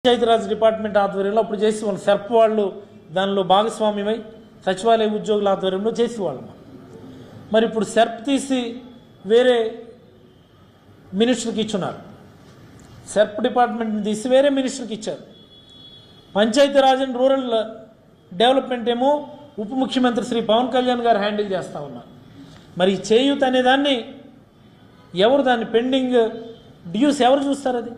Panchayati Raj department ఆధ్వర్యంలో అప్పుడు చేసేవాళ్ళు. సెర్ప్ వాళ్ళు దానిలో భాగస్వామ్యమై సచివాలయ ఉద్యోగుల ఆధ్వర్యంలో చేసేవాళ్ళం. మరి ఇప్పుడు సెర్ప్ తీసి వేరే మినిస్టర్కి ఇచ్చున్నారు. సెర్ప్ డిపార్ట్మెంట్ని తీసి వేరే మినిస్టర్కి ఇచ్చారు. పంచాయతీరాజ్ అండ్ రూరల్ డెవలప్మెంట్ ఏమో ఉప ముఖ్యమంత్రి శ్రీ పవన్ కళ్యాణ్ గారు హ్యాండిల్ చేస్తూ ఉన్నారు. మరి చేయూత అనేదాన్ని ఎవరు, దాన్ని పెండింగ్ డ్యూస్ ఎవరు చూస్తారు? అది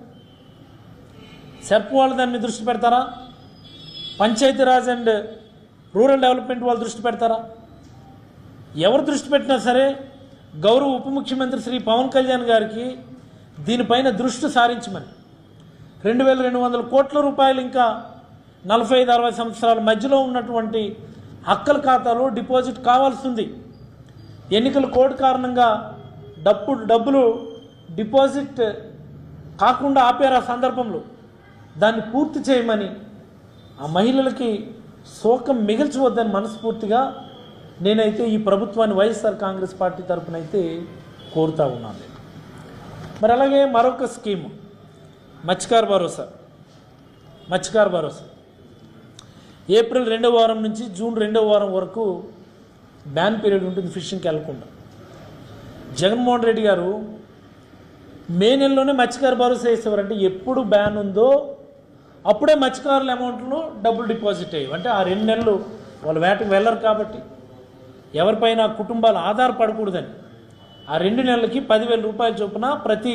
సెర్ప్ వాళ్ళు దాన్ని దృష్టి పెడతారా? పంచాయతీరాజ్ అండ్ రూరల్ డెవలప్మెంట్ వాళ్ళు దృష్టి పెడతారా? ఎవరు దృష్టి పెట్టినా సరే గౌరవ ఉప ముఖ్యమంత్రి శ్రీ పవన్ కళ్యాణ్ గారికి దీనిపైన దృష్టి సారించమని 2200 కోట్ల రూపాయలు ఇంకా 45-60 సంవత్సరాల మధ్యలో ఉన్నటువంటి హక్కుల ఖాతాలో డిపాజిట్ కావాల్సి ఉంది. ఎన్నికల కోడ్ కారణంగా డబ్బులు డిపాజిట్ కాకుండా ఆపారు. ఆ సందర్భంలో దాన్ని పూర్తి చేయమని, ఆ మహిళలకి శోకం మిగిల్చవద్దని మనస్ఫూర్తిగా నేనైతే ఈ ప్రభుత్వాన్ని వైఎస్ఆర్ కాంగ్రెస్ పార్టీ తరఫున అయితే కోరుతా ఉన్నాను. మరి అలాగే మరొక స్కీము మత్స్యకార భరోసా ఏప్రిల్ 2వ వారం నుంచి జూన్ 2వ వారం వరకు బ్యాన్ పీరియడ్ ఉంటుంది ఫిషింగ్కి వెళ్ళకుండా. జగన్మోహన్ రెడ్డి గారు మే నెలలోనే మత్స్యకార భరోసా వేసేవారంటే ఎప్పుడు బ్యాన్ ఉందో అప్పుడే మత్స్యకారుల అమౌంట్లో డబ్బులు డిపాజిట్ అయ్యేవి. అంటే ఆ 2 నెలలు వాళ్ళు వేటకు వెళ్ళరు కాబట్టి ఎవరిపైన కుటుంబాలు ఆధారపడకూడదని ఆ 2 నెలలకి 10,000 రూపాయల చొప్పున ప్రతి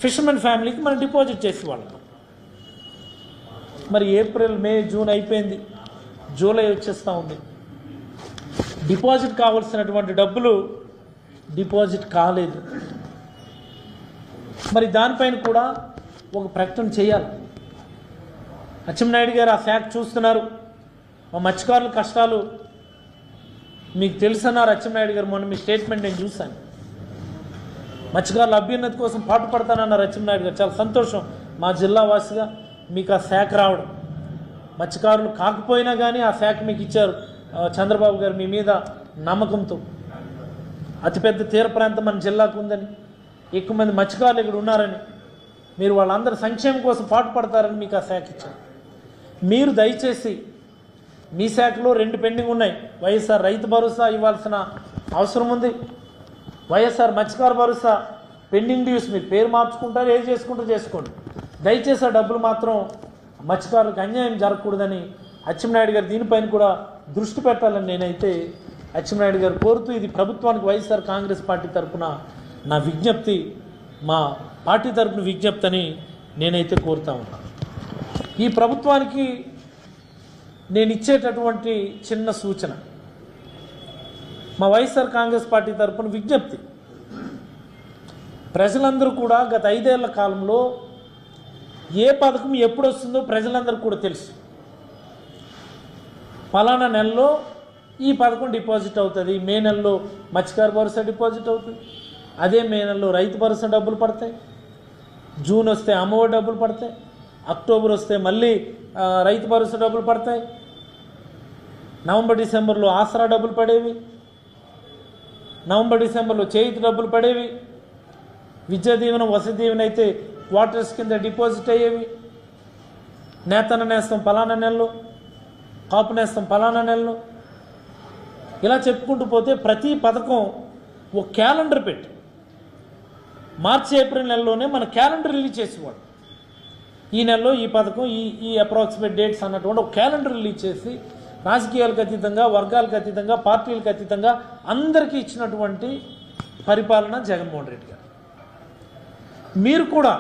ఫిషర్మెన్ ఫ్యామిలీకి మనం డిపాజిట్ చేసేవాళ్ళం. మరి ఏప్రిల్, మే, జూన్ అయిపోయింది, జూలై వచ్చేస్తూ ఉంది. డిపాజిట్ కావాల్సినటువంటి డబ్బులు డిపాజిట్ కాలేదు. మరి దానిపైన కూడా ఒక ప్రకటన చేయాలి. అచ్చెన్నాయుడు గారు ఆ ఫ్యాక్ట్ చూస్తున్నారు. మా మత్స్యకారుల కష్టాలు మీకు తెలుసన్నారు అచ్చెన్నాయుడు గారు. మొన్న మీ స్టేట్మెంట్ నేను చూశాను. మత్స్యకారుల అభ్యున్నతి కోసం పాటుపడతానన్నారు అచ్చెన్నాయుడు గారు. చాలా సంతోషం మా జిల్లా వాసిగా మీకు ఆ శాఖ రావడం. మత్స్యకారులు కాకపోయినా కానీ ఆ శాఖ మీకు ఇచ్చారు చంద్రబాబు గారు మీ మీద నమ్మకంతో. అతిపెద్ద తీర ప్రాంతం మన జిల్లాకు ఉందని, ఎక్కువ మంది మత్స్యకారులు ఇక్కడ ఉన్నారని, మీరు వాళ్ళందరి సంక్షేమం కోసం పాటుపడతారని మీకు ఆ శాఖ ఇచ్చారు. మీరు దయచేసి మీ శాఖలో 2 పెండింగ్ ఉన్నాయి. వైఎస్ఆర్ రైతు భరోసా ఇవ్వాల్సిన అవసరం ఉంది. వైఎస్ఆర్ మత్స్యకార భరోసా పెండింగ్ డ్యూస్ మీరు పేరు మార్చుకుంటారు, ఏది చేసుకుంటారో చేసుకోండి. దయచేసి ఆ డబ్బులు మాత్రం మత్స్యకారులకు అన్యాయం జరగకూడదని అచ్చెన్నాయుడు గారు దీనిపైన కూడా దృష్టి పెట్టాలని నేనైతే అచ్చెన్నాయుడు గారు కోరుతూ, ఇది ప్రభుత్వానికి వైఎస్ఆర్ కాంగ్రెస్ పార్టీ తరఫున నా విజ్ఞప్తి, మా పార్టీ తరఫున విజ్ఞప్తి అని నేనైతే కోరుతా ఉన్నాను. ఈ ప్రభుత్వానికి నేను ఇచ్చేటటువంటి చిన్న సూచన, మా వైఎస్ఆర్ కాంగ్రెస్ పార్టీ తరఫున విజ్ఞప్తి, ప్రజలందరూ కూడా గత 5 ఏళ్ల కాలంలో ఏ పథకం ఎప్పుడు వస్తుందో ప్రజలందరికీ కూడా తెలుసు. ఫలానా నెలలో ఈ పథకం డిపాజిట్ అవుతుంది, మే నెలలో మత్స్యకార భరోసా డిపాజిట్ అవుతుంది, అదే మే నెలలో రైతు భరోసా డబ్బులు పడతాయి, జూన్ వస్తే అమ్మఒడి డబ్బులు పడతాయి, అక్టోబర్ వస్తే మళ్ళీ రైతు భరోసా డబ్బులు పడతాయి, నవంబర్ డిసెంబర్లో ఆసరా డబ్బులు పడేవి, నవంబర్ డిసెంబర్లో చేయూత డబ్బులు పడేవి, విద్యా దీవెన వసతి దీవెన అయితే క్వార్టర్స్ కింద డిపాజిట్ అయ్యేవి, నేతన్న నేస్తం ఫలానా నెలలో, కాపు నేస్తం ఫలానా నెలలో, ఇలా చెప్పుకుంటూ పోతే ప్రతి పథకం ఒక క్యాలెండర్ పెట్టి మార్చి, ఏప్రిల్ నెలలోనే మన క్యాలెండర్ రిలీజ్ చేసేవాడు. ఈ నెలలో ఈ పథకం, ఈ అప్రాక్సిమేట్ డేట్స్ అన్నటువంటి ఒక క్యాలెండర్ రిలీజ్ చేసి రాజకీయాలకు అతీతంగా, వర్గాలకు అతీతంగా, పార్టీలకు అతీతంగా అందరికీ ఇచ్చినటువంటి పరిపాలన జగన్మోహన్ రెడ్డి గారు. మీరు కూడా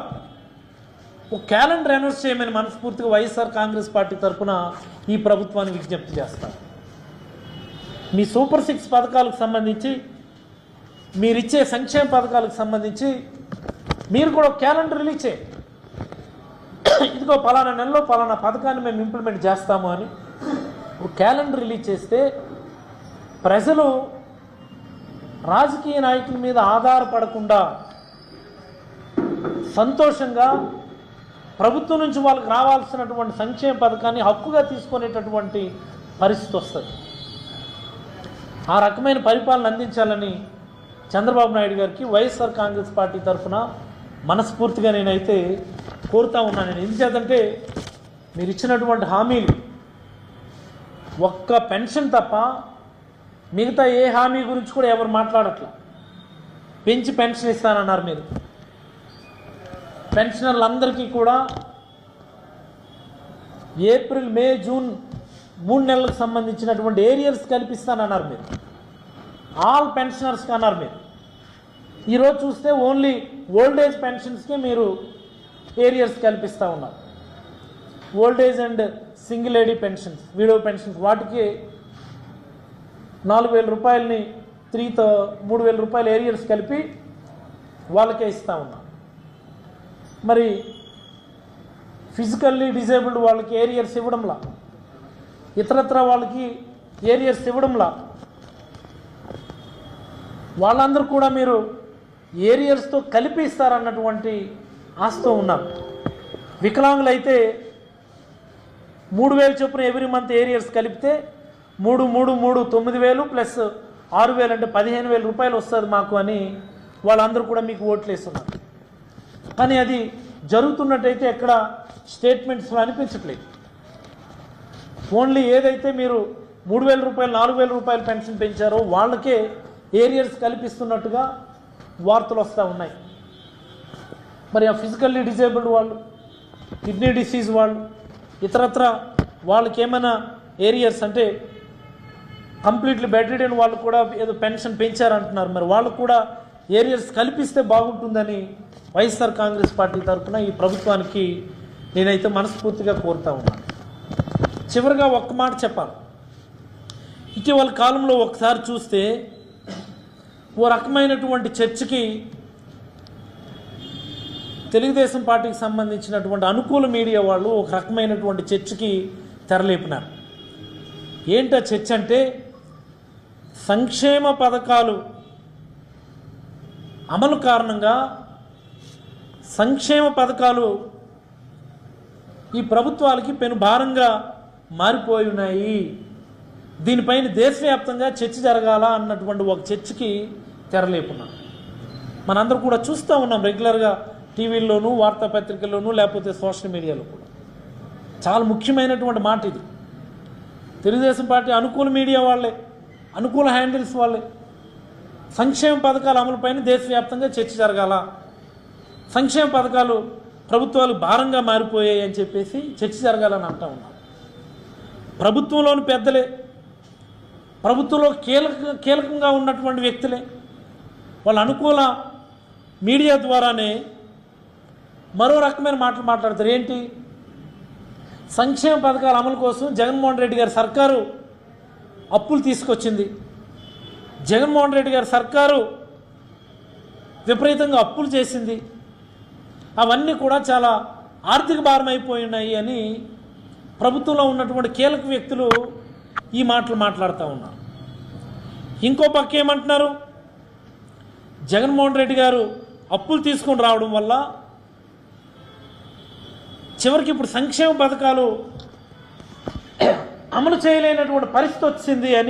ఒక క్యాలెండర్ అనౌన్స్ చేయమని మనస్ఫూర్తిగా వైఎస్ఆర్ కాంగ్రెస్ పార్టీ తరఫున ఈ ప్రభుత్వాన్ని విజ్ఞప్తి చేస్తారు. మీ సూపర్ 6 పథకాలకు సంబంధించి, మీరిచ్చే సంక్షేమ పథకాలకు సంబంధించి మీరు కూడా ఒక క్యాలెండర్ రిలీజ్ చేయండి. ఇదిగో పలానా నెలలో పలానా పథకాన్ని మేము ఇంప్లిమెంట్ చేస్తాము అని ఒక క్యాలెండర్ రిలీజ్ చేస్తే ప్రజలు రాజకీయ నాయకుల మీద ఆధారపడకుండా సంతోషంగా ప్రభుత్వం నుంచి వాళ్ళకి రావాల్సినటువంటి సంక్షేమ పథకాన్ని హక్కుగా తీసుకునేటటువంటి పరిస్థితి వస్తుంది. ఆ రకమైన పరిపాలన అందించాలని చంద్రబాబు నాయుడు గారికి వైఎస్ఆర్ కాంగ్రెస్ పార్టీ తరఫున మనస్ఫూర్తిగా నేనైతే కోరుతా ఉన్నాను. నేను ఎందుచేతంటే మీరు ఇచ్చినటువంటి హామీలు ఒక్క పెన్షన్ తప్ప మిగతా ఏ హామీ గురించి కూడా ఎవరు మాట్లాడట్లా. పెంచి పెన్షన్ ఇస్తానన్నారు మీరు. పెన్షనర్లందరికీ కూడా ఏప్రిల్, మే, జూన్ 3 నెలలకు సంబంధించినటువంటి ఏరియర్స్ కల్పిస్తానన్నారు మీరు. ఆల్ పెన్షనర్స్కి అన్నారు మీరు. ఈరోజు చూస్తే ఓన్లీ ఓల్డ్ ఏజ్ పెన్షన్స్కే మీరు ఏరియర్స్ కల్పిస్తూ ఉన్నారు. Old age and single lady pensions, widow pensions, వాటికి 4,000 రూపాయలని 3,000 రూపాయలు ఏరియర్స్ కలిపి వాళ్ళకే ఇస్తూ ఉన్నారు. మరి ఫిజికల్లీ డిజేబుల్డ్ వాళ్ళకి ఏరియర్స్ ఇవ్వడంలా, ఇతరత్ర వాళ్ళకి ఏరియర్స్ ఇవ్వడంలా, వాళ్ళందరూ కూడా మీరు ఏరియర్స్తో కలిపి ఇస్తారన్నటువంటి ఆశతో ఉన్నారు. వికలాంగులు అయితే 3,000 చొప్పున ఎవ్రీ మంత్ ఏరియర్స్ కలిపితే 3, 9,000 ప్లస్ 6,000 అంటే 15,000 రూపాయలు వస్తుంది మాకు అని వాళ్ళందరూ కూడా మీకు ఓట్లు వేస్తున్నారు. కానీ అది జరుగుతున్నట్టయితే ఎక్కడ స్టేట్మెంట్స్లో అనిపించట్లేదు. ఓన్లీ ఏదైతే మీరు 3,000 రూపాయలు, 4,000 రూపాయలు పెన్షన్ పెంచారో వాళ్ళకే ఏరియర్స్ కల్పిస్తున్నట్టుగా వార్తలు వస్తూ ఉన్నాయి. మరి ఆ ఫిజికల్లీ డిజేబుల్డ్ వాళ్ళు, కిడ్నీ డిసీజ్ వాళ్ళు, ఇతరత్ర వాళ్ళకి ఏమైనా ఏరియర్స్ అంటే కంప్లీట్లీ బెడ్ రిడెన్ వాళ్ళు కూడా ఏదో పెన్షన్ పెంచారంటున్నారు. మరి వాళ్ళు కూడా ఏరియర్స్ కల్పిస్తే బాగుంటుందని వైఎస్ఆర్ కాంగ్రెస్ పార్టీ తరఫున ఈ ప్రభుత్వానికి నేనైతే మనస్ఫూర్తిగా కోరుతా ఉన్నాను. చివరిగా ఒక్క మాట చెప్పాలి. ఇటీవల కాలంలో ఒకసారి చూస్తే ఓ రకమైనటువంటి చర్చకి తెలుగుదేశం పార్టీకి సంబంధించినటువంటి అనుకూల మీడియా వాళ్ళు ఒక రకమైనటువంటి చర్చకి తెరలేపినారు. ఏంటా చర్చ అంటే, సంక్షేమ పథకాలు అమలు కారణంగా సంక్షేమ పథకాలు ఈ ప్రభుత్వాలకి పెను భారంగా మారిపోయి ఉన్నాయి, దీనిపైన దేశవ్యాప్తంగా చర్చ జరగాల అన్నటువంటి ఒక చర్చకి తెరలేపున్నాం. మనందరూ కూడా చూస్తూ ఉన్నాం రెగ్యులర్గా టీవీల్లోనూ, వార్తాపత్రికల్లోనూ, లేకపోతే సోషల్ మీడియాలో కూడా. చాలా ముఖ్యమైనటువంటి మాట ఇది. తెలుగుదేశం పార్టీ అనుకూల మీడియా వాళ్ళే, అనుకూల హ్యాండిల్స్ వాళ్ళే సంక్షేమ పథకాల అమలుపైన దేశవ్యాప్తంగా చర్చ జరగాల, సంక్షేమ పథకాలు ప్రభుత్వాలు భారంగా మారిపోయాయి అని చెప్పేసి చర్చ జరగాలని అంటూ ఉన్నాం. ప్రభుత్వంలోని పెద్దలే, ప్రభుత్వంలో కీలకంగా ఉన్నటువంటి వ్యక్తులే వాళ్ళ అనుకూల మీడియా ద్వారానే మరో రకమైన మాటలు మాట్లాడతారు. ఏంటి, సంక్షేమ పథకాల అమలు కోసం జగన్మోహన్ రెడ్డి గారి సర్కారు అప్పులు తీసుకొచ్చింది, జగన్మోహన్ రెడ్డి గారి సర్కారు విపరీతంగా అప్పులు చేసింది, అవన్నీ కూడా చాలా ఆర్థిక భారం అయిపోయి ఉన్నాయి అని ప్రభుత్వంలో ఉన్నటువంటి కీలక వ్యక్తులు ఈ మాటలు మాట్లాడుతూ ఉన్నారు. ఇంకో పక్క ఏమంటున్నారు, జగన్మోహన్ రెడ్డి గారు అప్పులు తీసుకొని రావడం వల్ల చివరికి ఇప్పుడు సంక్షేమ పథకాలు అమలు చేయలేనటువంటి పరిస్థితి వచ్చింది అని